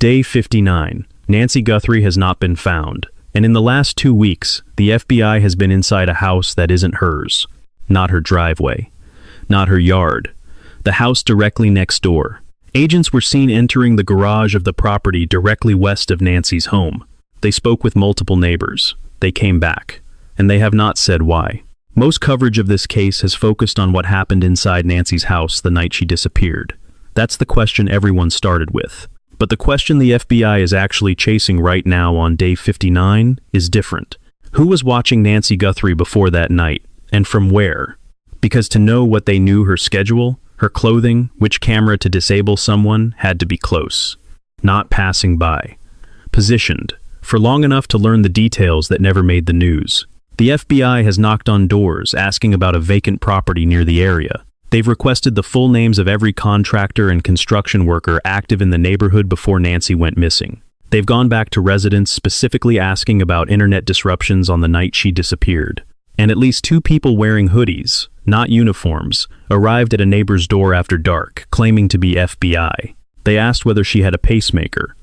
Day 59. Nancy Guthrie has not been found, and in the last 2 weeks, the FBI has been inside a house that isn't hers. Not her driveway. Not her yard. The house directly next door. Agents were seen entering the garage of the property directly west of Nancy's home. They spoke with multiple neighbors. They came back, and they have not said why. Most coverage of this case has focused on what happened inside Nancy's house the night she disappeared. That's the question everyone started with. But the question the FBI is actually chasing right now on Day 59 is different. Who was watching Nancy Guthrie before that night, and from where? Because to know what they knew, her schedule, her clothing, which camera to disable someone, had to be close. Not passing by. Positioned. For long enough to learn the details that never made the news. The FBI has knocked on doors asking about a vacant property near the area. They've requested the full names of every contractor and construction worker active in the neighborhood before Nancy went missing. They've gone back to residents specifically asking about internet disruptions on the night she disappeared. And at least 2 people wearing hoodies, not uniforms, arrived at a neighbor's door after dark, claiming to be FBI. They asked whether she had a pacemaker.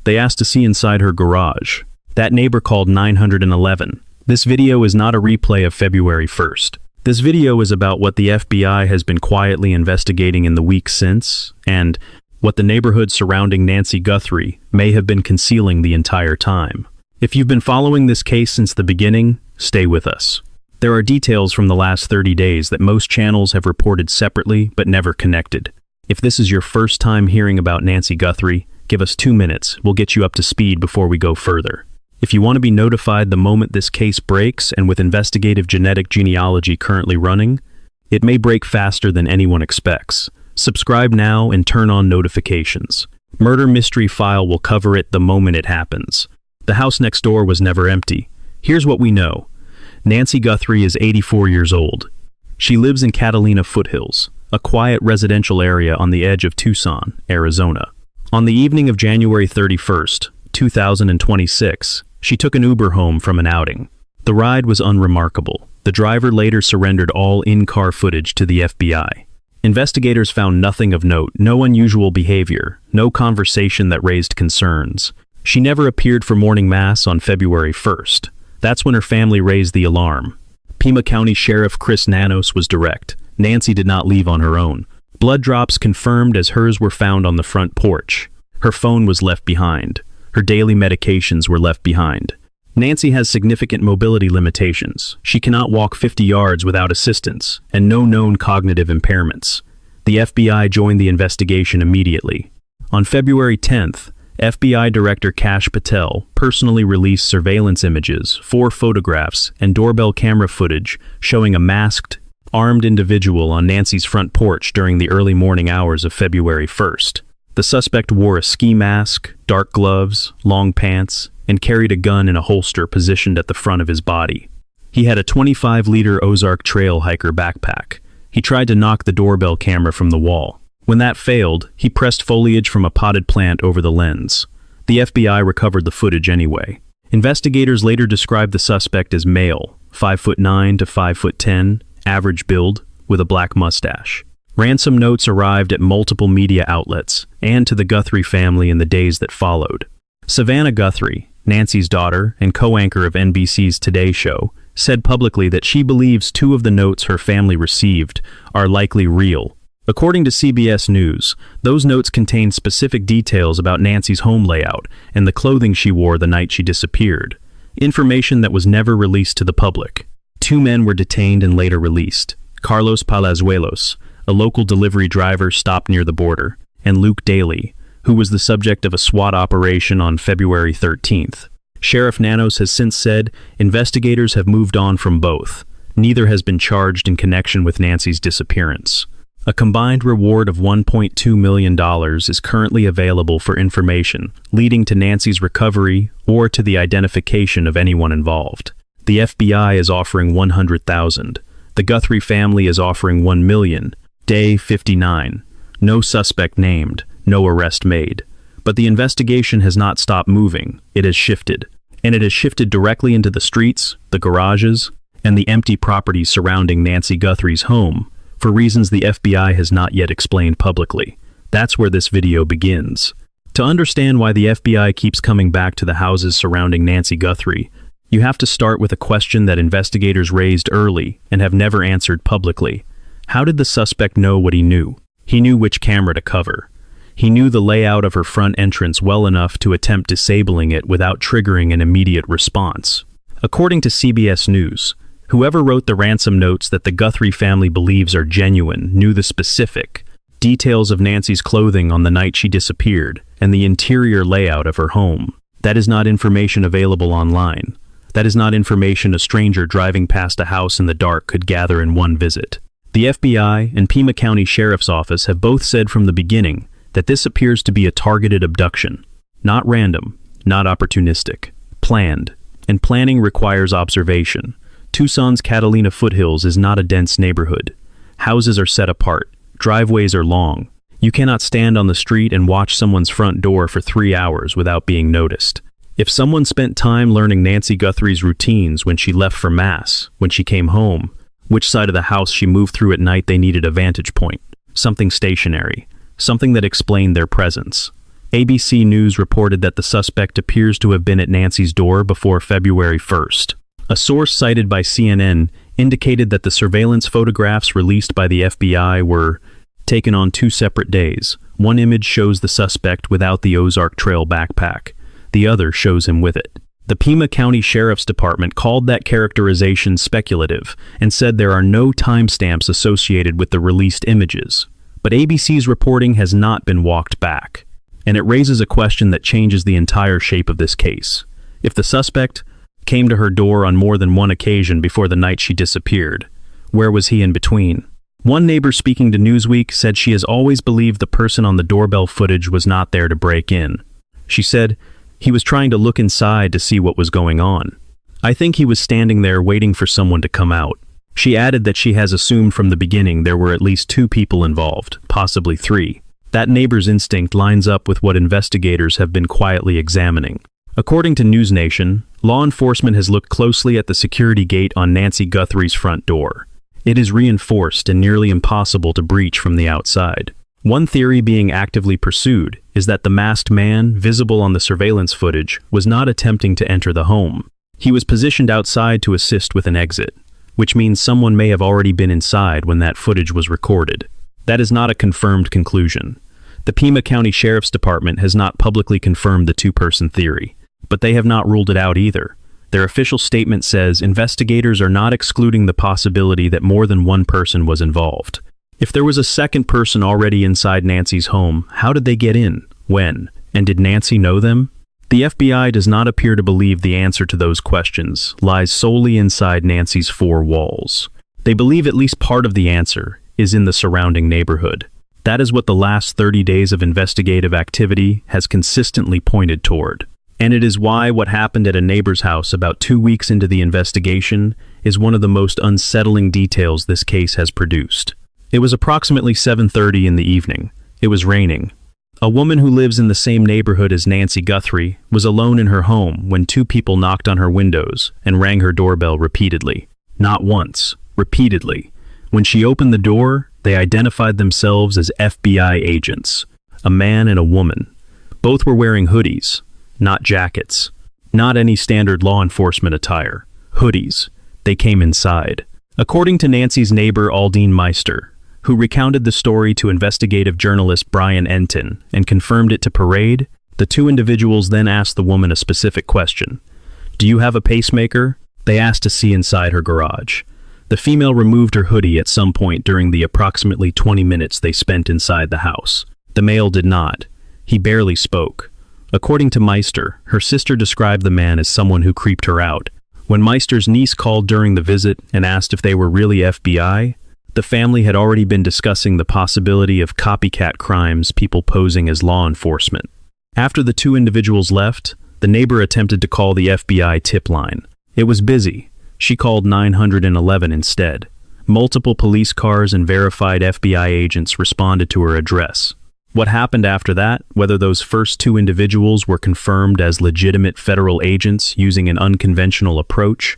They asked to see inside her garage. That neighbor called 911. This video is not a replay of February 1st. This video is about what the FBI has been quietly investigating in the weeks since, and what the neighborhood surrounding Nancy Guthrie may have been concealing the entire time. If you've been following this case since the beginning, stay with us. There are details from the last 30 days that most channels have reported separately but never connected. If this is your first time hearing about Nancy Guthrie, give us 2 minutes. We'll get you up to speed before we go further. If you want to be notified the moment this case breaks, and with investigative genealogy currently running, it may break faster than anyone expects. Subscribe now and turn on notifications. Murder Mystery File will cover it the moment it happens. The house next door was never empty. Here's what we know. Nancy Guthrie is 84 years old. She lives in Catalina Foothills, a quiet residential area on the edge of Tucson, Arizona. On the evening of January 31st, 2026, she took an Uber home from an outing. The ride was unremarkable. The driver later surrendered all in-car footage to the FBI. Investigators found nothing of note, no unusual behavior, no conversation that raised concerns. She never appeared for morning mass on February 1st. That's when her family raised the alarm. Pima County Sheriff Chris Nanos was direct. Nancy did not leave on her own. Blood drops confirmed as hers were found on the front porch. Her phone was left behind. Her daily medications were left behind. Nancy has significant mobility limitations. She cannot walk 50 yards without assistance, and no known cognitive impairments. The FBI joined the investigation immediately. On February 10th, FBI Director Kash Patel personally released surveillance images, 4 photographs, and doorbell camera footage showing a masked, armed individual on Nancy's front porch during the early morning hours of February 1st. The suspect wore a ski mask, dark gloves, long pants, and carried a gun in a holster positioned at the front of his body. He had a 25-liter Ozark Trail hiker backpack. He tried to knock the doorbell camera from the wall. When that failed, he pressed foliage from a potted plant over the lens. The FBI recovered the footage anyway. Investigators later described the suspect as male, 5'9" to 5'10", average build, with a black mustache. Ransom notes arrived at multiple media outlets and to the Guthrie family in the days that followed. Savannah Guthrie, Nancy's daughter and co-anchor of NBC's Today Show, said publicly that she believes 2 of the notes her family received are likely real. According to CBS News, those notes contained specific details about Nancy's home layout and the clothing she wore the night she disappeared, information that was never released to the public. 2 men were detained and later released. Carlos Palazuelos, a local delivery driver stopped near the border, and Luke Daly, who was the subject of a SWAT operation on February 13th. Sheriff Nanos has since said investigators have moved on from both. Neither has been charged in connection with Nancy's disappearance. A combined reward of $1.2 million is currently available for information leading to Nancy's recovery or to the identification of anyone involved. The FBI is offering $100,000. The Guthrie family is offering $1 million. Day 59. No suspect named, no arrest made. But the investigation has not stopped moving. It has shifted. And it has shifted directly into the streets, the garages, and the empty properties surrounding Nancy Guthrie's home, for reasons the FBI has not yet explained publicly. That's where this video begins. To understand why the FBI keeps coming back to the houses surrounding Nancy Guthrie, you have to start with a question that investigators raised early and have never answered publicly. How did the suspect know what he knew? He knew which camera to cover. He knew the layout of her front entrance well enough to attempt disabling it without triggering an immediate response. According to CBS News, whoever wrote the ransom notes that the Guthrie family believes are genuine knew the specific details of Nancy's clothing on the night she disappeared and the interior layout of her home. That is not information available online. That is not information a stranger driving past a house in the dark could gather in one visit. The FBI and Pima County Sheriff's Office have both said from the beginning that this appears to be a targeted abduction. Not random, not opportunistic, planned. And planning requires observation. Tucson's Catalina foothills is not a dense neighborhood. Houses are set apart. Driveways are long. You cannot stand on the street and watch someone's front door for 3 hours without being noticed. If someone spent time learning Nancy Guthrie's routines when she left for Mass, when she came home, which side of the house she moved through at night, they needed a vantage point. Something stationary. Something that explained their presence. ABC News reported that the suspect appears to have been at Nancy's door before February 1st. A source cited by CNN indicated that the surveillance photographs released by the FBI were taken on 2 separate days. One image shows the suspect without the Ozark Trail backpack. The other shows him with it. The Pima County Sheriff's Department called that characterization speculative and said there are no timestamps associated with the released images. But ABC's reporting has not been walked back, and it raises a question that changes the entire shape of this case. If the suspect came to her door on more than one occasion before the night she disappeared, where was he in between? One neighbor speaking to Newsweek said she has always believed the person on the doorbell footage was not there to break in. She said he was trying to look inside to see what was going on. I think he was standing there waiting for someone to come out. She added that she has assumed from the beginning there were at least 2 people involved, possibly 3. That neighbor's instinct lines up with what investigators have been quietly examining. According to News Nation, law enforcement has looked closely at the security gate on Nancy Guthrie's front door. It is reinforced and nearly impossible to breach from the outside. One theory being actively pursued is that the masked man, visible on the surveillance footage, was not attempting to enter the home. He was positioned outside to assist with an exit, which means someone may have already been inside when that footage was recorded. That is not a confirmed conclusion. The Pima County Sheriff's Department has not publicly confirmed the 2-person theory, but they have not ruled it out either. Their official statement says investigators are not excluding the possibility that more than one person was involved. If there was a second person already inside Nancy's home, how did they get in? When? And did Nancy know them? The FBI does not appear to believe the answer to those questions lies solely inside Nancy's 4 walls. They believe at least part of the answer is in the surrounding neighborhood. That is what the last 30 days of investigative activity has consistently pointed toward. And it is why what happened at a neighbor's house about 2 weeks into the investigation is one of the most unsettling details this case has produced. It was approximately 7:30 in the evening. It was raining. A woman who lives in the same neighborhood as Nancy Guthrie was alone in her home when 2 people knocked on her windows and rang her doorbell repeatedly. Not once, repeatedly. When she opened the door, they identified themselves as FBI agents, a man and a woman. Both were wearing hoodies, not jackets, not any standard law enforcement attire. Hoodies. They came inside. According to Nancy's neighbor Aldine Meister, who recounted the story to investigative journalist Brian Enton and confirmed it to Parade, the 2 individuals then asked the woman a specific question. "Do you have a pacemaker?" They asked to see inside her garage. The female removed her hoodie at some point during the approximately 20 minutes they spent inside the house. The male did not. He barely spoke. According to Meister, her sister described the man as someone who creeped her out. When Meister's niece called during the visit and asked if they were really FBI, the family had already been discussing the possibility of copycat crimes, people posing as law enforcement. After the 2 individuals left, the neighbor attempted to call the FBI tip line. It was busy. She called 911 instead. Multiple police cars and verified FBI agents responded to her address. What happened after that, whether those first 2 individuals were confirmed as legitimate federal agents using an unconventional approach,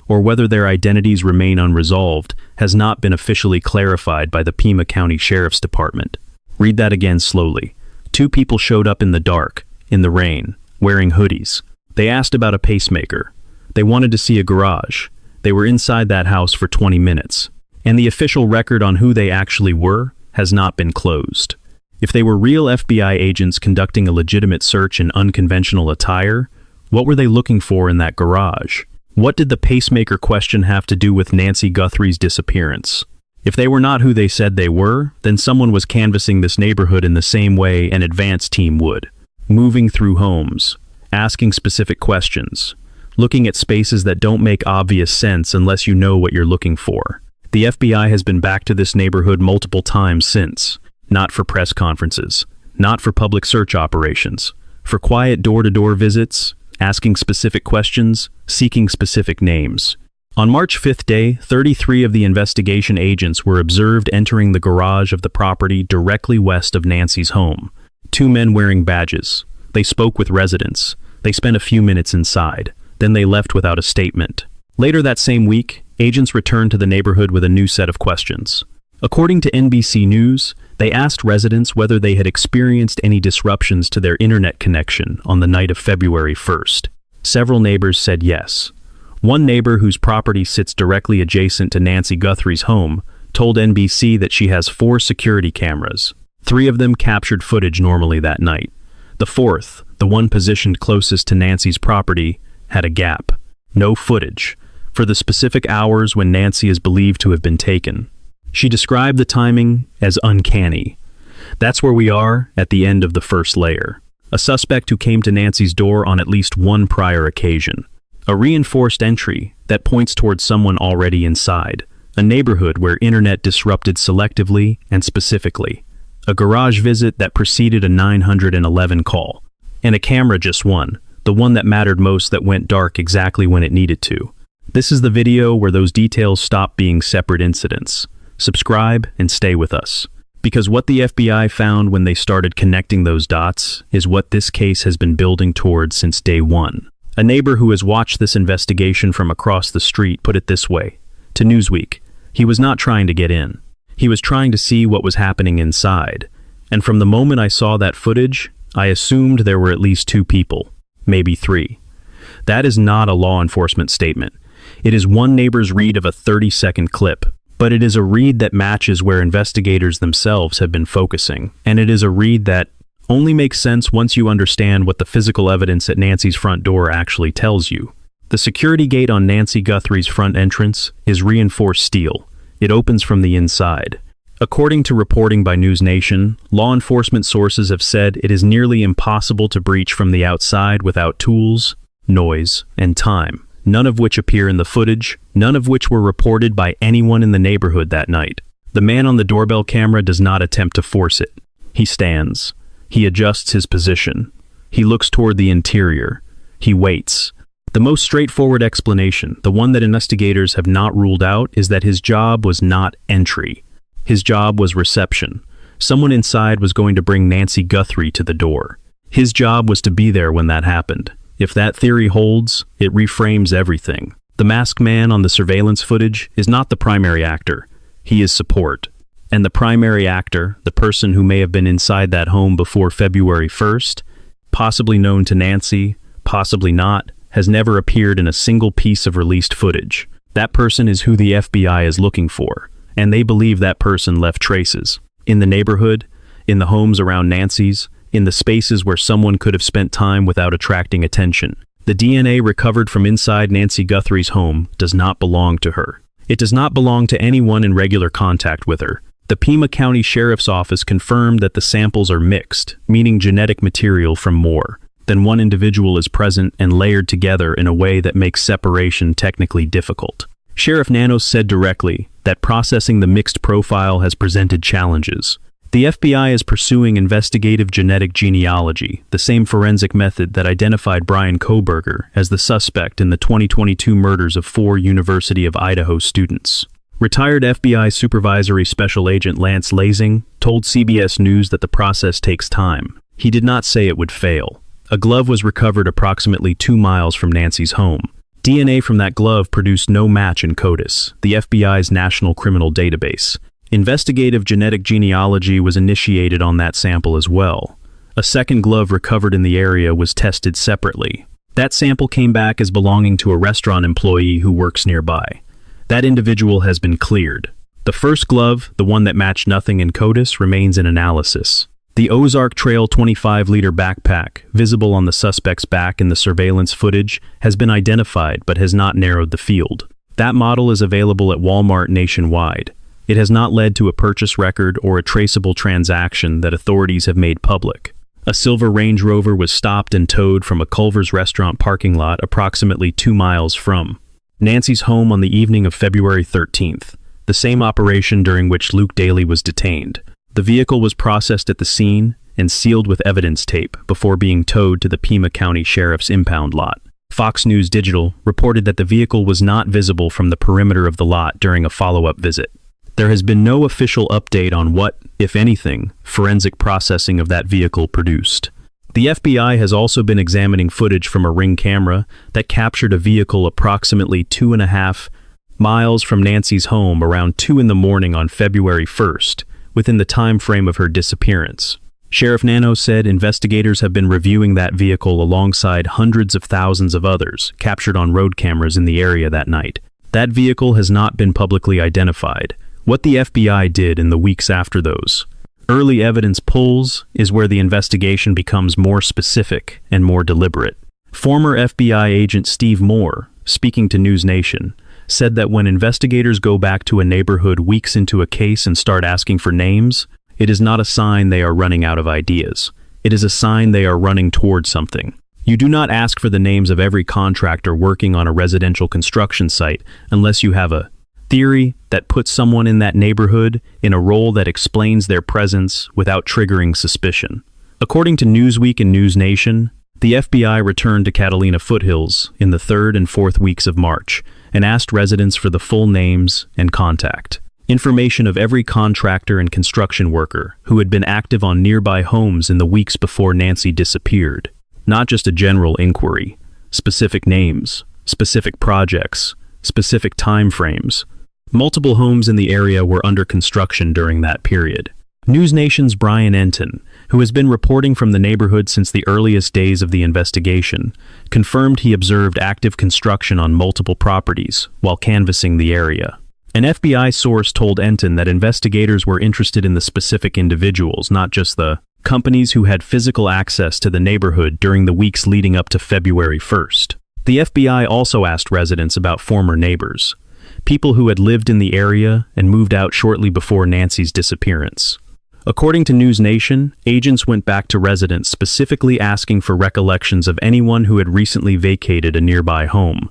or whether their identities remain unresolved, has not been officially clarified by the Pima County Sheriff's Department. Read that again slowly. Two people showed up in the dark, in the rain, wearing hoodies. They asked about a pacemaker. They wanted to see a garage. They were inside that house for 20 minutes. And the official record on who they actually were has not been closed. If they were real FBI agents conducting a legitimate search in unconventional attire, what were they looking for in that garage? What did the pacemaker question have to do with Nancy Guthrie's disappearance? If they were not who they said they were, then someone was canvassing this neighborhood in the same way an advance team would. Moving through homes, asking specific questions, looking at spaces that don't make obvious sense unless you know what you're looking for. The FBI has been back to this neighborhood multiple times since. Not for press conferences, not for public search operations, for quiet door-to-door visits, asking specific questions, seeking specific names. On March 5th day, 33 of the investigation agents were observed entering the garage of the property directly west of Nancy's home. Two men wearing badges. They spoke with residents. They spent a few minutes inside. Then they left without a statement. Later that same week, agents returned to the neighborhood with a new set of questions. According to NBC News, they asked residents whether they had experienced any disruptions to their internet connection on the night of February 1st. Several neighbors said yes. One neighbor whose property sits directly adjacent to Nancy Guthrie's home told NBC that she has 4 security cameras. 3 of them captured footage normally that night. The 4th, the one positioned closest to Nancy's property, had a gap. No footage, for the specific hours when Nancy is believed to have been taken. She described the timing as uncanny. That's where we are at the end of the first layer. A suspect who came to Nancy's door on at least one prior occasion. A reinforced entry that points towards someone already inside. A neighborhood where internet disrupted selectively and specifically. A garage visit that preceded a 911 call. And a camera just one, the one that mattered most that went dark exactly when it needed to. This is the video where those details stop being separate incidents. Subscribe and stay with us. Because what the FBI found when they started connecting those dots is what this case has been building towards since day one. A neighbor who has watched this investigation from across the street put it this way to Newsweek: he was not trying to get in. He was trying to see what was happening inside. And from the moment I saw that footage, I assumed there were at least 2 people, maybe 3. That is not a law enforcement statement. It is one neighbor's read of a 30-second clip. But it is a read that matches where investigators themselves have been focusing. And it is a read that only makes sense once you understand what the physical evidence at Nancy's front door actually tells you. The security gate on Nancy Guthrie's front entrance is reinforced steel. It opens from the inside. According to reporting by News Nation, law enforcement sources have said it is nearly impossible to breach from the outside without tools, noise, and time. None of which appear in the footage, none of which were reported by anyone in the neighborhood that night. The man on the doorbell camera does not attempt to force it. He stands. He adjusts his position. He looks toward the interior. He waits. The most straightforward explanation, the one that investigators have not ruled out, is that his job was not entry. His job was reception. Someone inside was going to bring Nancy Guthrie to the door. His job was to be there when that happened. If that theory holds, it reframes everything. The masked man on the surveillance footage is not the primary actor. He is support. And the primary actor, the person who may have been inside that home before February 1st, possibly known to Nancy, possibly not, has never appeared in a single piece of released footage. That person is who the FBI is looking for, and they believe that person left traces. In the neighborhood, in the homes around Nancy's, in the spaces where someone could have spent time without attracting attention. The DNA recovered from inside Nancy Guthrie's home does not belong to her. It does not belong to anyone in regular contact with her. The Pima County Sheriff's Office confirmed that the samples are mixed, meaning genetic material from more than one individual is present and layered together in a way that makes separation technically difficult. Sheriff Nanos said directly that processing the mixed profile has presented challenges. The FBI is pursuing investigative genetic genealogy, the same forensic method that identified Brian Kohberger as the suspect in the 2022 murders of 4 University of Idaho students. Retired FBI Supervisory Special Agent Lance Lasing told CBS News that the process takes time. He did not say it would fail. A glove was recovered approximately 2 miles from Nancy's home. DNA from that glove produced no match in CODIS, the FBI's national criminal database. Investigative genetic genealogy was initiated on that sample as well. A second glove recovered in the area was tested separately. That sample came back as belonging to a restaurant employee who works nearby. That individual has been cleared. The first glove, the one that matched nothing in CODIS, remains in analysis. The Ozark Trail 25-liter backpack, visible on the suspect's back in the surveillance footage, has been identified but has not narrowed the field. That model is available at Walmart nationwide. It has not led to a purchase record or a traceable transaction that authorities have made public. A silver Range Rover was stopped and towed from a Culver's restaurant parking lot approximately 2 miles from Nancy's home on the evening of February 13th, the same operation during which Luke Daly was detained. The vehicle was processed at the scene and sealed with evidence tape before being towed to the Pima County Sheriff's impound lot. Fox News Digital reported that the vehicle was not visible from the perimeter of the lot during a follow-up visit. There has been no official update on what, if anything, forensic processing of that vehicle produced. The FBI has also been examining footage from a Ring camera that captured a vehicle approximately 2.5 miles from Nancy's home around 2 in the morning on February 1st, within the time frame of her disappearance. Sheriff Nano said investigators have been reviewing that vehicle alongside hundreds of thousands of others captured on road cameras in the area that night. That vehicle has not been publicly identified. What the FBI did in the weeks after those early evidence pulls is where the investigation becomes more specific and more deliberate. Former FBI agent Steve Moore, speaking to News Nation, said that when investigators go back to a neighborhood weeks into a case and start asking for names, it is not a sign they are running out of ideas. It is a sign they are running toward something. You do not ask for the names of every contractor working on a residential construction site unless you have a theory that puts someone in that neighborhood in a role that explains their presence without triggering suspicion. According to Newsweek and News Nation, the FBI returned to Catalina Foothills in the 3rd and 4th weeks of March and asked residents for the full names and contact information of every contractor and construction worker who had been active on nearby homes in the weeks before Nancy disappeared. Not just a general inquiry, specific names, specific projects, specific time frames. Multiple homes in the area were under construction during that period. News Nation's Brian Enton, who has been reporting from the neighborhood since the earliest days of the investigation, confirmed he observed active construction on multiple properties while canvassing the area. An FBI source told Enton that investigators were interested in the specific individuals, not just the companies who had physical access to the neighborhood during the weeks leading up to February 1st. The FBI also asked residents about former neighbors, people who had lived in the area and moved out shortly before Nancy's disappearance. According to News Nation, agents went back to residents specifically asking for recollections of anyone who had recently vacated a nearby home.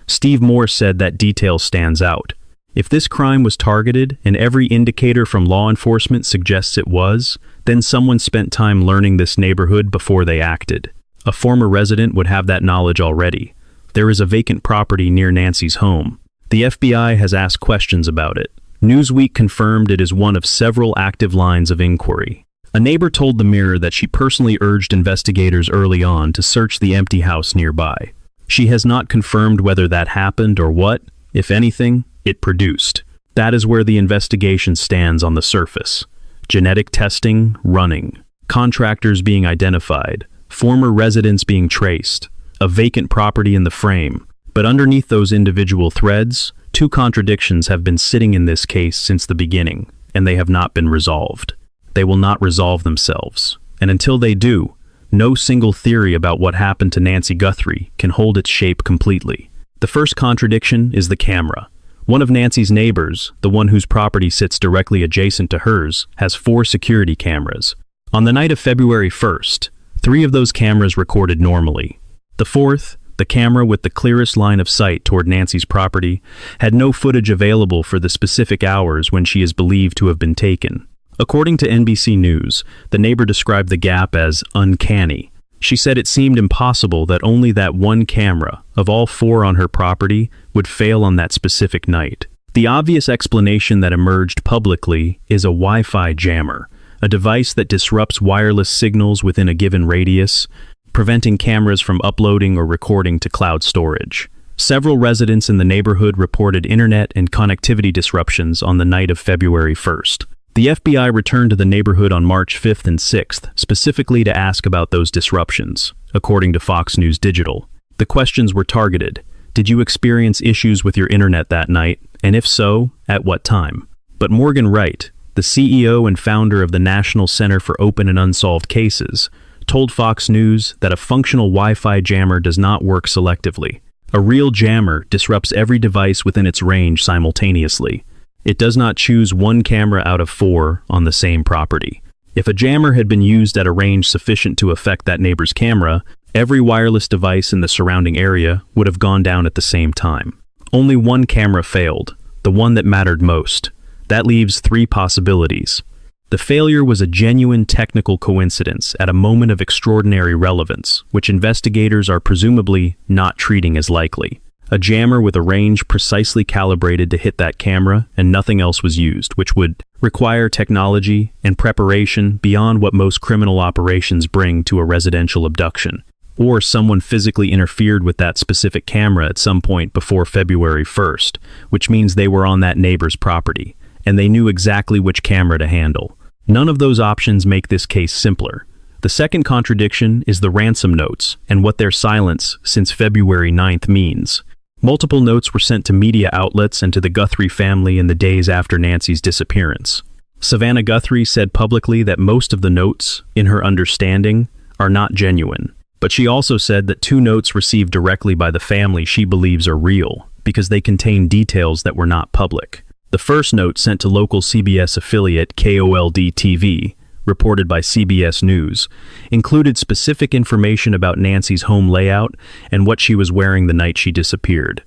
Steve Moore said that detail stands out. If this crime was targeted and every indicator from law enforcement suggests it was, then someone spent time learning this neighborhood before they acted. A former resident would have that knowledge already. There is a vacant property near Nancy's home. The FBI has asked questions about it. Newsweek confirmed it is one of several active lines of inquiry. A neighbor told the Mirror that she personally urged investigators early on to search the empty house nearby. She has not confirmed whether that happened or what, if anything, it produced. That is where the investigation stands on the surface. Genetic testing running, contractors being identified, former residents being traced, a vacant property in the frame. But underneath those individual threads, 2 contradictions have been sitting in this case since the beginning, and they have not been resolved. They will not resolve themselves. And until they do, no single theory about what happened to Nancy Guthrie can hold its shape completely. The first contradiction is the camera. One of Nancy's neighbors, the one whose property sits directly adjacent to hers, has 4 security cameras. On the night of February 1st, 3 of those cameras recorded normally. The 4th, the camera with the clearest line of sight toward Nancy's property, had no footage available for the specific hours when she is believed to have been taken. According to NBC News, the neighbor described the gap as uncanny. She said it seemed impossible that only that one camera, of all 4 on her property, would fail on that specific night. The obvious explanation that emerged publicly is a Wi-Fi jammer, a device that disrupts wireless signals within a given radius, preventing cameras from uploading or recording to cloud storage. Several residents in the neighborhood reported internet and connectivity disruptions on the night of February 1st. The FBI returned to the neighborhood on March 5th and 6th, specifically to ask about those disruptions, according to Fox News Digital. The questions were targeted. Did you experience issues with your internet that night? And if so, at what time? But Morgan Wright, the CEO and founder of the National Center for Open and Unsolved Cases, told Fox News that a functional Wi-Fi jammer does not work selectively. A real jammer disrupts every device within its range simultaneously. It does not choose one camera out of 4 on the same property. If a jammer had been used at a range sufficient to affect that neighbor's camera, every wireless device in the surrounding area would have gone down at the same time. Only one camera failed, the one that mattered most. That leaves 3 possibilities. The failure was a genuine technical coincidence at a moment of extraordinary relevance, which investigators are presumably not treating as likely. A jammer with a range precisely calibrated to hit that camera and nothing else was used, which would require technology and preparation beyond what most criminal operations bring to a residential abduction. Or someone physically interfered with that specific camera at some point before February 1st, which means they were on that neighbor's property, and they knew exactly which camera to handle. None of those options make this case simpler. The second contradiction is the ransom notes and what their silence since February 9th means. Multiple notes were sent to media outlets and to the Guthrie family in the days after Nancy's disappearance. Savannah Guthrie said publicly that most of the notes, in her understanding, are not genuine. But she also said that 2 notes received directly by the family she believes are real, because they contain details that were not public. The first note sent to local CBS affiliate KOLD-TV, reported by CBS News, included specific information about Nancy's home layout and what she was wearing the night she disappeared.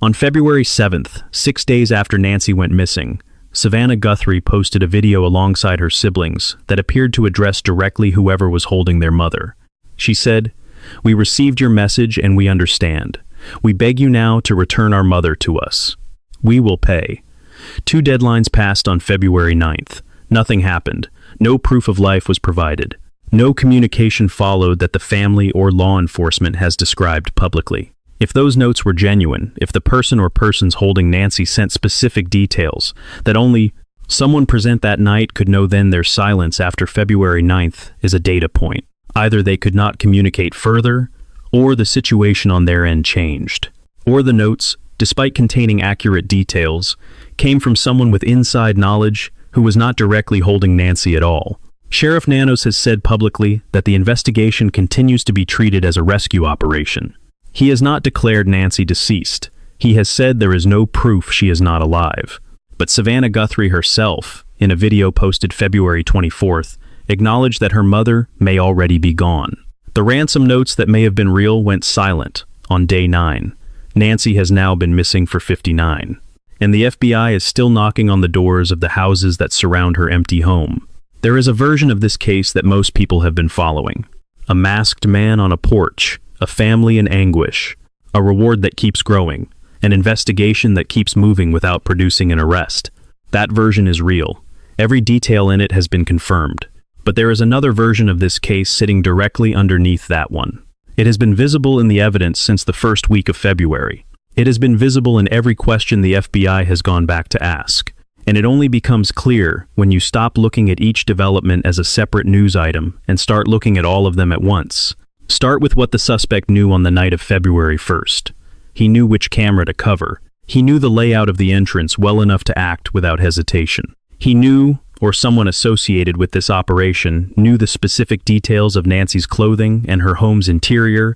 On February 7th, 6 days after Nancy went missing, Savannah Guthrie posted a video alongside her siblings that appeared to address directly whoever was holding their mother. She said, "We received your message and we understand. We beg you now to return our mother to us. We will pay." 2 deadlines passed on February 9th. Nothing happened. No proof of life was provided. No communication followed that the family or law enforcement has described publicly. If those notes were genuine, if the person or persons holding Nancy sent specific details that only someone present that night could know, then their silence after February 9th is a data point. Either they could not communicate further, or the situation on their end changed. Or the notes, despite containing accurate details, came from someone with inside knowledge who was not directly holding Nancy at all. Sheriff Nanos has said publicly that the investigation continues to be treated as a rescue operation. He has not declared Nancy deceased. He has said there is no proof she is not alive. But Savannah Guthrie herself, in a video posted February 24th, acknowledged that her mother may already be gone. The ransom notes that may have been real went silent on day 9. Nancy has now been missing for 59. And the FBI is still knocking on the doors of the houses that surround her empty home. There is a version of this case that most people have been following. A masked man on a porch, a family in anguish, a reward that keeps growing, an investigation that keeps moving without producing an arrest. That version is real. Every detail in it has been confirmed. But there is another version of this case sitting directly underneath that one. It has been visible in the evidence since the first week of February. It has been visible in every question the FBI has gone back to ask. And it only becomes clear when you stop looking at each development as a separate news item and start looking at all of them at once. Start with what the suspect knew on the night of February 1st. He knew which camera to cover. He knew the layout of the entrance well enough to act without hesitation. He knew, or someone associated with this operation, knew the specific details of Nancy's clothing and her home's interior,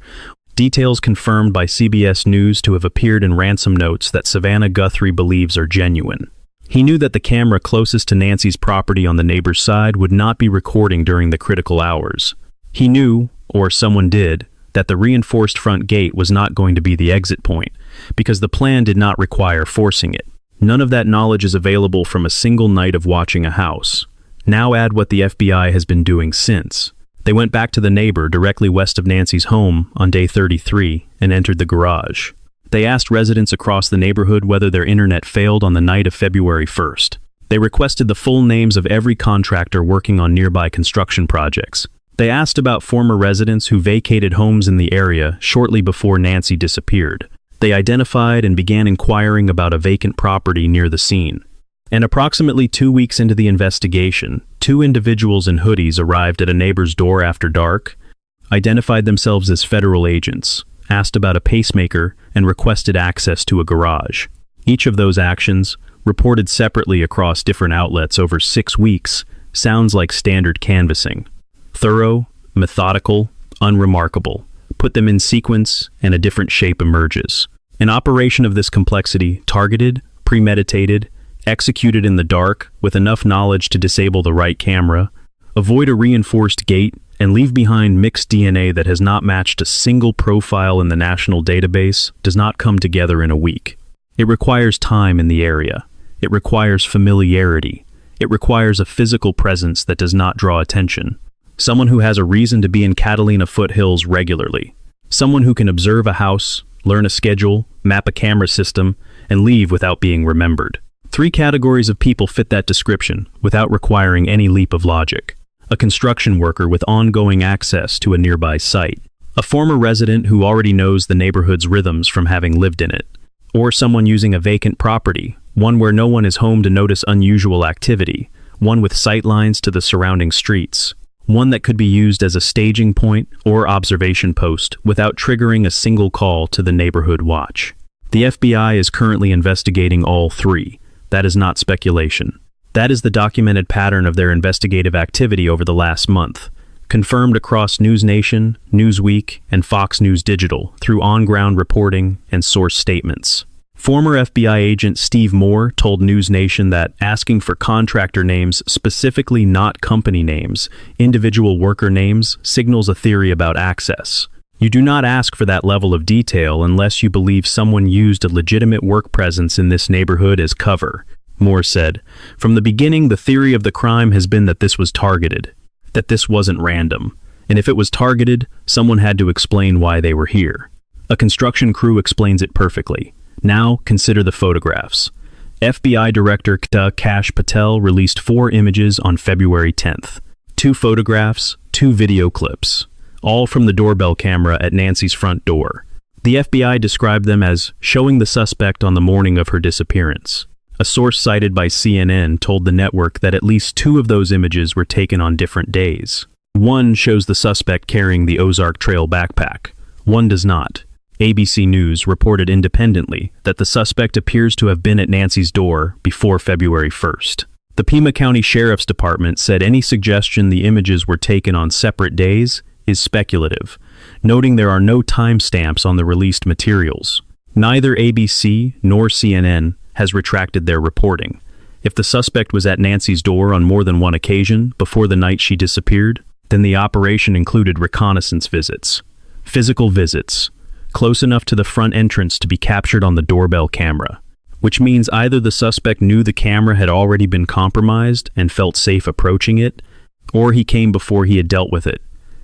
details confirmed by CBS News to have appeared in ransom notes that Savannah Guthrie believes are genuine. He knew that the camera closest to Nancy's property on the neighbor's side would not be recording during the critical hours. He knew, or someone did, that the reinforced front gate was not going to be the exit point, because the plan did not require forcing it. None of that knowledge is available from a single night of watching a house. Now add what the FBI has been doing since. They went back to the neighbor directly west of Nancy's home on day 33 and entered the garage. They asked residents across the neighborhood whether their internet failed on the night of February 1st. They requested the full names of every contractor working on nearby construction projects. They asked about former residents who vacated homes in the area shortly before Nancy disappeared. They identified and began inquiring about a vacant property near the scene. And approximately 2 weeks into the investigation, 2 individuals in hoodies arrived at a neighbor's door after dark, identified themselves as federal agents, asked about a pacemaker, and requested access to a garage. Each of those actions, reported separately across different outlets over 6 weeks, sounds like standard canvassing. Thorough, methodical, unremarkable. Put them in sequence, and a different shape emerges. An operation of this complexity, targeted, premeditated, executed in the dark with enough knowledge to disable the right camera, avoid a reinforced gate, and leave behind mixed DNA that has not matched a single profile in the national database, does not come together in a week. It requires time in the area. It requires familiarity. It requires a physical presence that does not draw attention. Someone who has a reason to be in Catalina foothills regularly. Someone who can observe a house, learn a schedule, map a camera system, and leave without being remembered. 3 categories of people fit that description without requiring any leap of logic. A construction worker with ongoing access to a nearby site. A former resident who already knows the neighborhood's rhythms from having lived in it. Or someone using a vacant property, one where no one is home to notice unusual activity, one with sightlines to the surrounding streets. One that could be used as a staging point or observation post without triggering a single call to the neighborhood watch. The FBI is currently investigating all 3. That is not speculation. That is the documented pattern of their investigative activity over the last month, confirmed across News Nation, Newsweek, and Fox News Digital through on-ground reporting and source statements. Former FBI agent Steve Moore told News Nation that asking for contractor names, specifically not company names, individual worker names, signals a theory about access. You do not ask for that level of detail unless you believe someone used a legitimate work presence in this neighborhood as cover, Moore said. From the beginning, the theory of the crime has been that this was targeted, that this wasn't random, and if it was targeted, someone had to explain why they were here. A construction crew explains it perfectly. Now, consider the photographs. FBI Director Kash Patel released 4 images on February 10th. 2 photographs, 2 video clips, all from the doorbell camera at Nancy's front door. The FBI described them as showing the suspect on the morning of her disappearance. A source cited by CNN told the network that at least 2 of those images were taken on different days. One shows the suspect carrying the Ozark Trail backpack. One does not. ABC News reported independently that the suspect appears to have been at Nancy's door before February 1st. The Pima County Sheriff's Department said any suggestion the images were taken on separate days is speculative, noting there are no timestamps on the released materials. Neither ABC nor CNN has retracted their reporting. If the suspect was at Nancy's door on more than one occasion before the night she disappeared, then the operation included reconnaissance visits, physical visits, close enough to the front entrance to be captured on the doorbell camera, which means either the suspect knew the camera had already been compromised and felt safe approaching it, or he came before he had dealt with it.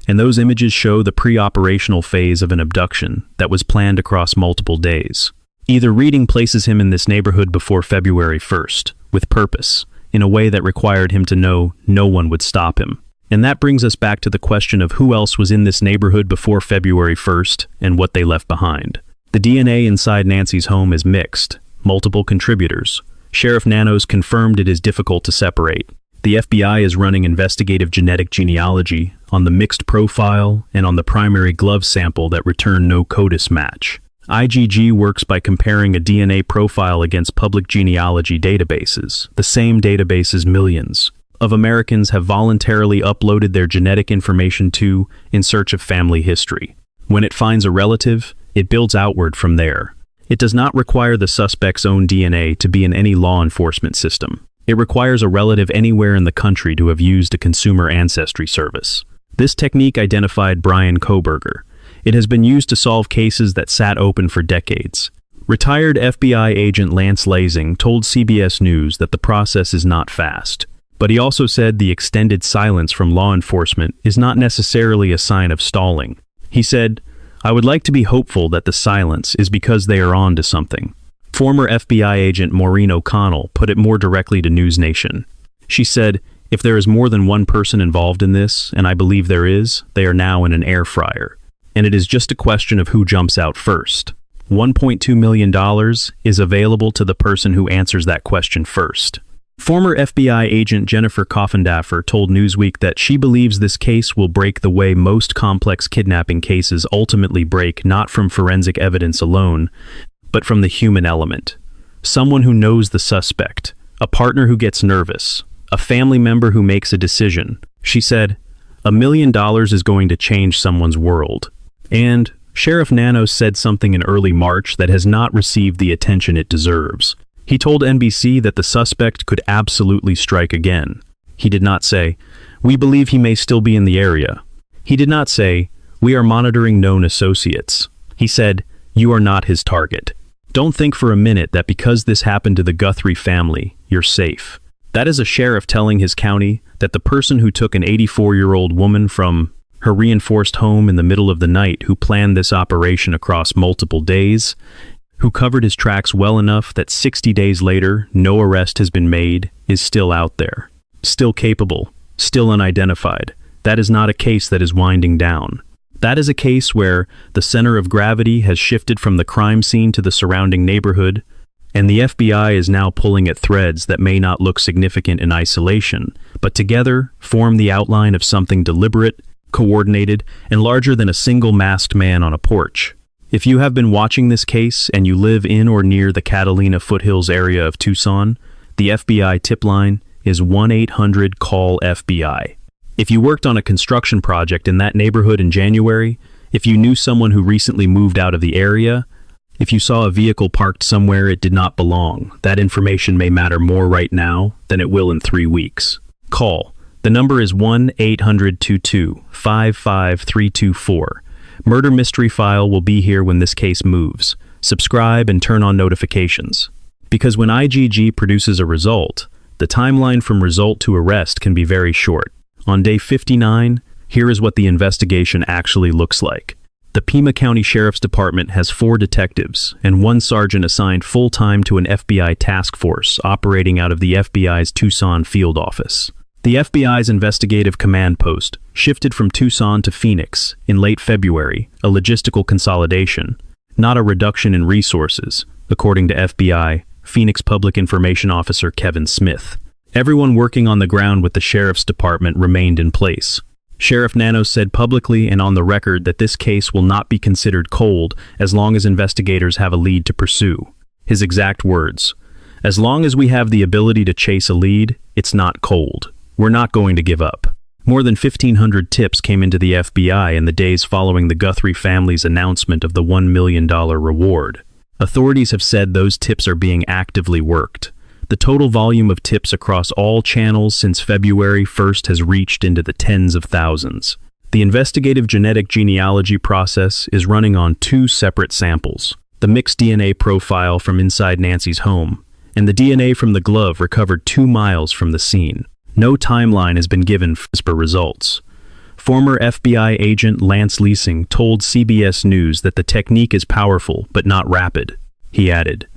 And those images show the pre-operational phase of an abduction that was planned across multiple days. Either Reading places him in this neighborhood before February 1st, with purpose, in a way that required him to know no one would stop him. And that brings us back to the question of who else was in this neighborhood before February 1st and what they left behind. The DNA inside Nancy's home is mixed, multiple contributors. Sheriff Nanos confirmed it is difficult to separate. The FBI is running investigative genetic genealogy on the mixed profile and on the primary glove sample that return no CODIS match. IgG works by comparing a DNA profile against public genealogy databases, the same databases millions of Americans have voluntarily uploaded their genetic information to in search of family history. When it finds a relative, it builds outward from there. It does not require the suspect's own DNA to be in any law enforcement system. It requires a relative anywhere in the country to have used a consumer ancestry service. This technique identified Brian Koberger. It has been used to solve cases that sat open for decades. Retired FBI agent Lance Lasing told CBS News that the process is not fast. But he also said the extended silence from law enforcement is not necessarily a sign of stalling. He said, "I would like to be hopeful that the silence is because they are on to something." Former FBI agent Maureen O'Connell put it more directly to News Nation. She said, "If there is more than one person involved in this, and I believe there is, they are now in an air fryer. And it is just a question of who jumps out first. $1.2 million is available to the person who answers that question first." Former FBI agent Jennifer Coffindaffer told Newsweek that she believes this case will break the way most complex kidnapping cases ultimately break, not from forensic evidence alone, but from the human element. Someone who knows the suspect, a partner who gets nervous, a family member who makes a decision. She said, $1 million is going to change someone's world. And Sheriff Nanos said something in early March that has not received the attention it deserves. He told NBC that the suspect could absolutely strike again. He did not say, "We believe he may still be in the area." He did not say, "We are monitoring known associates." He said, "You are not his target." Don't think for a minute that because this happened to the Guthrie family, you're safe. That is a sheriff telling his county that the person who took an 84-year-old woman from her reinforced home in the middle of the night, who planned this operation across multiple days, who covered his tracks well enough that 60 days later no arrest has been made, is still out there, still capable, still unidentified. That is not a case that is winding down. That is a case where the center of gravity has shifted from the crime scene to the surrounding neighborhood, and the FBI is now pulling at threads that may not look significant in isolation, but together form the outline of something deliberate, coordinated, and larger than a single masked man on a porch. If you have been watching this case and you live in or near the Catalina foothills area of Tucson, the FBI tip line is 1-800-CALL-FBI. If you worked on a construction project in that neighborhood in January, if you knew someone who recently moved out of the area, if you saw a vehicle parked somewhere it did not belong, that information may matter more right now than it will in 3 weeks. Call. The number is 1-800-22-55324. Murder Mystery File will be here when this case moves. Subscribe and turn on notifications. Because when IGG produces a result, the timeline from result to arrest can be very short. On day 59, here is what the investigation actually looks like. The Pima County Sheriff's Department has 4 detectives and 1 sergeant assigned full-time to an FBI task force operating out of the FBI's Tucson field office. The FBI's investigative command post shifted from Tucson to Phoenix in late February, a logistical consolidation, not a reduction in resources, according to FBI Phoenix Public Information Officer Kevin Smith. Everyone working on the ground with the Sheriff's Department remained in place. Sheriff Nanos said publicly and on the record that this case will not be considered cold as long as investigators have a lead to pursue. His exact words, "As long as we have the ability to chase a lead, it's not cold. We're not going to give up." More than 1,500 tips came into the FBI in the days following the Guthrie family's announcement of the $1 million reward. Authorities have said those tips are being actively worked. The total volume of tips across all channels since February 1st has reached into the tens of thousands. The investigative genealogy process is running on 2 separate samples: the mixed DNA profile from inside Nancy's home, and the DNA from the glove recovered 2 miles from the scene. No timeline has been given for results. Former FBI agent Lance Leasing told CBS News that the technique is powerful but not rapid. He added,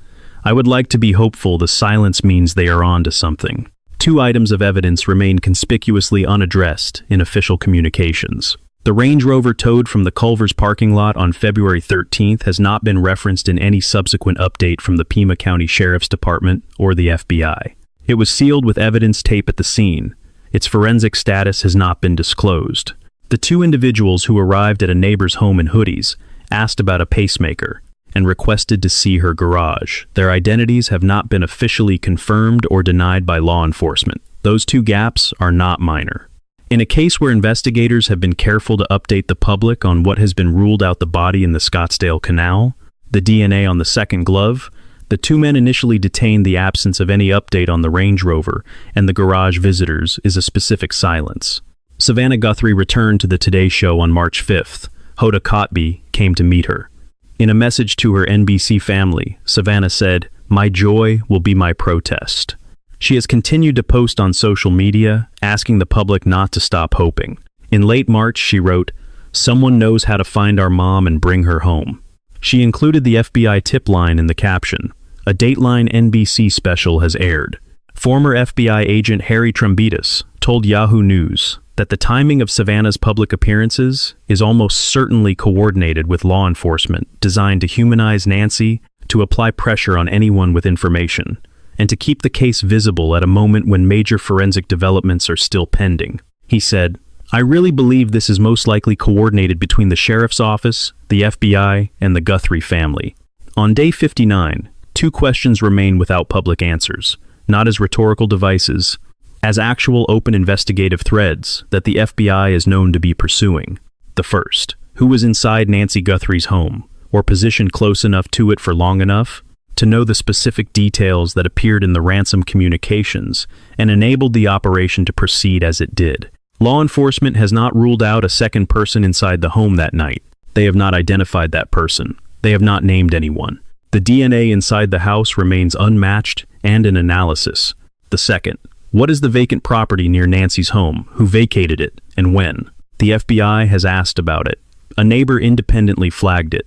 "I would like to be hopeful the silence means they are on to something." 2 items of evidence remain conspicuously unaddressed in official communications. The Range Rover towed from the Culver's parking lot on February 13th has not been referenced in any subsequent update from the Pima County Sheriff's Department or the FBI. It was sealed with evidence tape at the scene. Its forensic status has not been disclosed. The 2 individuals who arrived at a neighbor's home in hoodies asked about a pacemaker and requested to see her garage. Their identities have not been officially confirmed or denied by law enforcement. Those 2 gaps are not minor. In a case where investigators have been careful to update the public on what has been ruled out the body in the Scottsdale Canal, the DNA on the second glove, the 2 men initially detained the absence of any update on the Range Rover and the garage visitors is a specific silence. Savannah Guthrie returned to the Today Show on March 5th. Hoda Kotb came to meet her. In a message to her NBC family, Savannah said, "My joy will be my protest." She has continued to post on social media, asking the public not to stop hoping. In late March, she wrote, "Someone knows how to find our mom and bring her home." She included the FBI tip line in the caption. A Dateline NBC special has aired. Former FBI agent Harry Trumbitas told Yahoo News that the timing of Savannah's public appearances is almost certainly coordinated with law enforcement designed to humanize Nancy, to apply pressure on anyone with information, and to keep the case visible at a moment when major forensic developments are still pending. He said, "I really believe this is most likely coordinated between the sheriff's office, the FBI, and the Guthrie family." On day 59, 2 questions remain without public answers, not as rhetorical devices, as actual open investigative threads that the FBI is known to be pursuing. The first, who was inside Nancy Guthrie's home, or positioned close enough to it for long enough to know the specific details that appeared in the ransom communications and enabled the operation to proceed as it did. Law enforcement has not ruled out a second person inside the home that night. They have not identified that person. They have not named anyone. The DNA inside the house remains unmatched and in analysis. The second, what is the vacant property near Nancy's home? Who vacated it and when? The FBI has asked about it. A neighbor independently flagged it.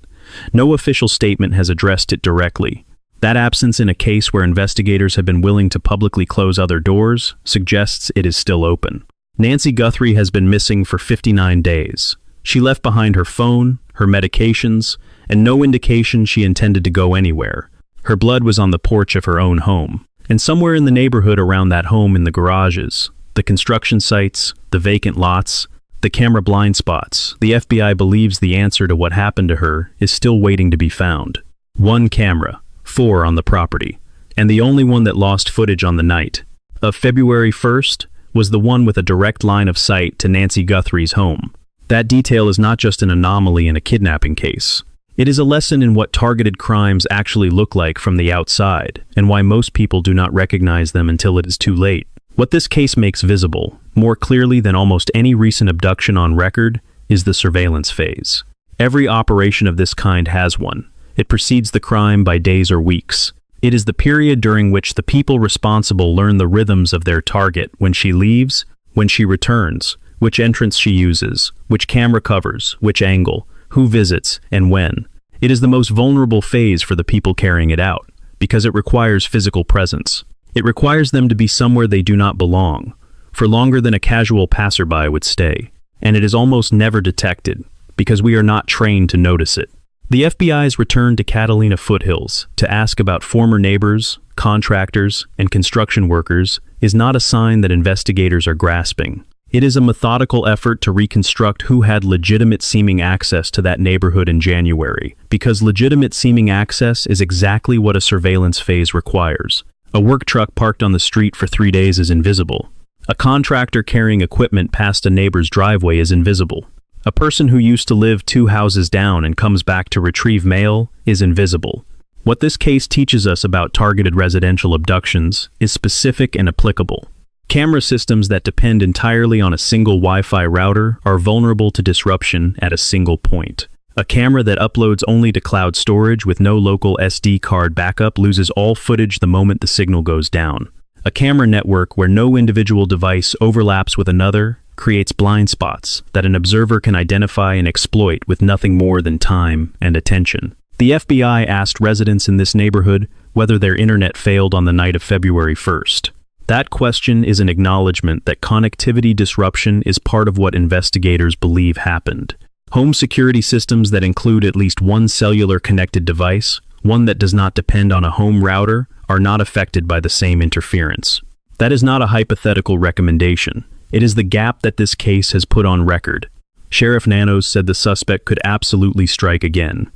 No official statement has addressed it directly. That absence in a case where investigators have been willing to publicly close other doors suggests it is still open. Nancy Guthrie has been missing for 59 days. She left behind her phone, her medications, and no indication she intended to go anywhere. Her blood was on the porch of her own home, and somewhere in the neighborhood around that home, in the garages, the construction sites, the vacant lots, the camera blind spots, the FBI believes the answer to what happened to her is still waiting to be found. 1 camera, 4 on the property, and the only one that lost footage on the night of February 1st was the one with a direct line of sight to Nancy Guthrie's home. That detail is not just an anomaly in a kidnapping case. It is a lesson in what targeted crimes actually look like from the outside, and why most people do not recognize them until it is too late. What this case makes visible, more clearly than almost any recent abduction on record, is the surveillance phase. Every operation of this kind has one. It precedes the crime by days or weeks. It is the period during which the people responsible learn the rhythms of their target: when she leaves, when she returns, which entrance she uses, which camera covers, which angle, who visits, and when. It is the most vulnerable phase for the people carrying it out, because it requires physical presence. It requires them to be somewhere they do not belong, for longer than a casual passerby would stay, and it is almost never detected, because we are not trained to notice it. The FBI's return to Catalina foothills to ask about former neighbors, contractors, and construction workers is not a sign that investigators are grasping. It is a methodical effort to reconstruct who had legitimate-seeming access to that neighborhood in January, because legitimate-seeming access is exactly what a surveillance phase requires. A work truck parked on the street for 3 days is invisible. A contractor carrying equipment past a neighbor's driveway is invisible. A person who used to live 2 houses down and comes back to retrieve mail is invisible. What this case teaches us about targeted residential abductions is specific and applicable. Camera systems that depend entirely on a single Wi-Fi router are vulnerable to disruption at a single point. A camera that uploads only to cloud storage with no local SD card backup loses all footage the moment the signal goes down. A camera network where no individual device overlaps with another creates blind spots that an observer can identify and exploit with nothing more than time and attention. The FBI asked residents in this neighborhood whether their internet failed on the night of February 1st. That question is an acknowledgement that connectivity disruption is part of what investigators believe happened. Home security systems that include at least one cellular connected device, one that does not depend on a home router, are not affected by the same interference. That is not a hypothetical recommendation. It is the gap that this case has put on record. Sheriff Nanos said the suspect could absolutely strike again.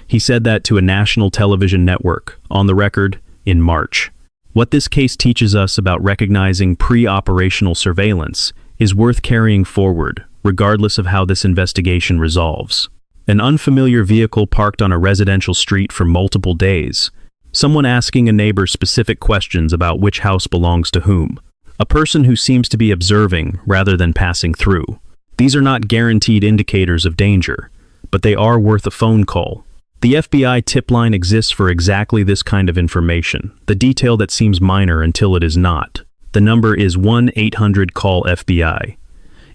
He said that to a national television network, on the record, in March. What this case teaches us about recognizing pre-operational surveillance is worth carrying forward, regardless of how this investigation resolves. An unfamiliar vehicle parked on a residential street for multiple days. Someone asking a neighbor specific questions about which house belongs to whom. A person who seems to be observing rather than passing through. These are not guaranteed indicators of danger, but they are worth a phone call. The FBI tip line exists for exactly this kind of information, the detail that seems minor until it is not. The number is 1-800-CALL-FBI.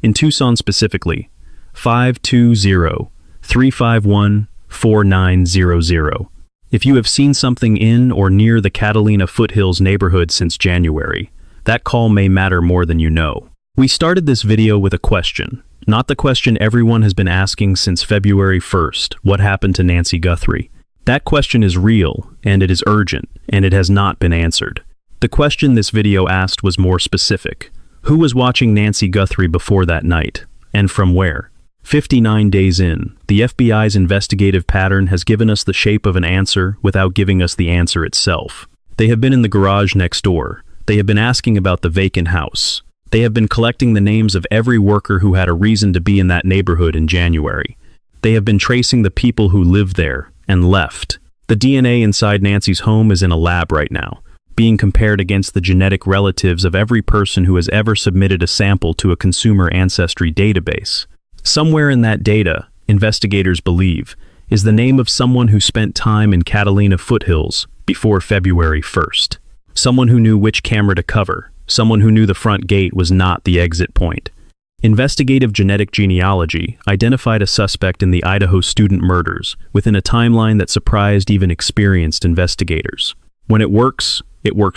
In Tucson specifically, 520-351-4900. If you have seen something in or near the Catalina foothills neighborhood since January, that call may matter more than you know. We started this video with a question, not the question everyone has been asking since February 1st, what happened to Nancy Guthrie? That question is real, and it is urgent, and it has not been answered. The question this video asked was more specific. Who was watching Nancy Guthrie before that night? And from where? 59 days in, the FBI's investigative pattern has given us the shape of an answer without giving us the answer itself. They have been in the garage next door. They have been asking about the vacant house. They have been collecting the names of every worker who had a reason to be in that neighborhood in January. They have been tracing the people who lived there and left. The DNA inside Nancy's home is in a lab right now, being compared against the genetic relatives of every person who has ever submitted a sample to a consumer ancestry database. Somewhere in that data, investigators believe, is the name of someone who spent time in Catalina foothills before February 1st. Someone who knew which camera to cover. Someone who knew the front gate was not the exit point. Investigative genetic genealogy identified a suspect in the Idaho student murders within a timeline that surprised even experienced investigators. When it works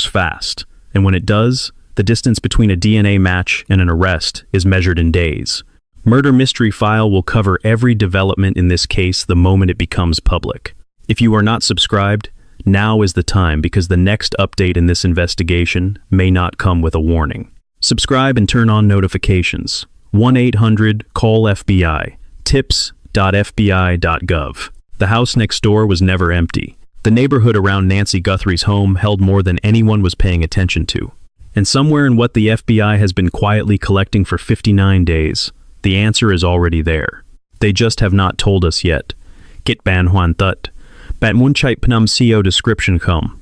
fast. And when it does, the distance between a DNA match and an arrest is measured in days. Murder Mystery File will cover every development in this case the moment it becomes public. If you are not subscribed, now is the time because the next update in this investigation may not come with a warning. Subscribe and turn on notifications. 1-800-CALL-FBI. tips.fbi.gov. The house next door was never empty. The neighborhood around Nancy Guthrie's home held more than anyone was paying attention to. And somewhere in what the FBI has been quietly collecting for 59 days, the answer is already there. They just have not told us yet. Kit ban hoan tut. Bat munchait panum co description come.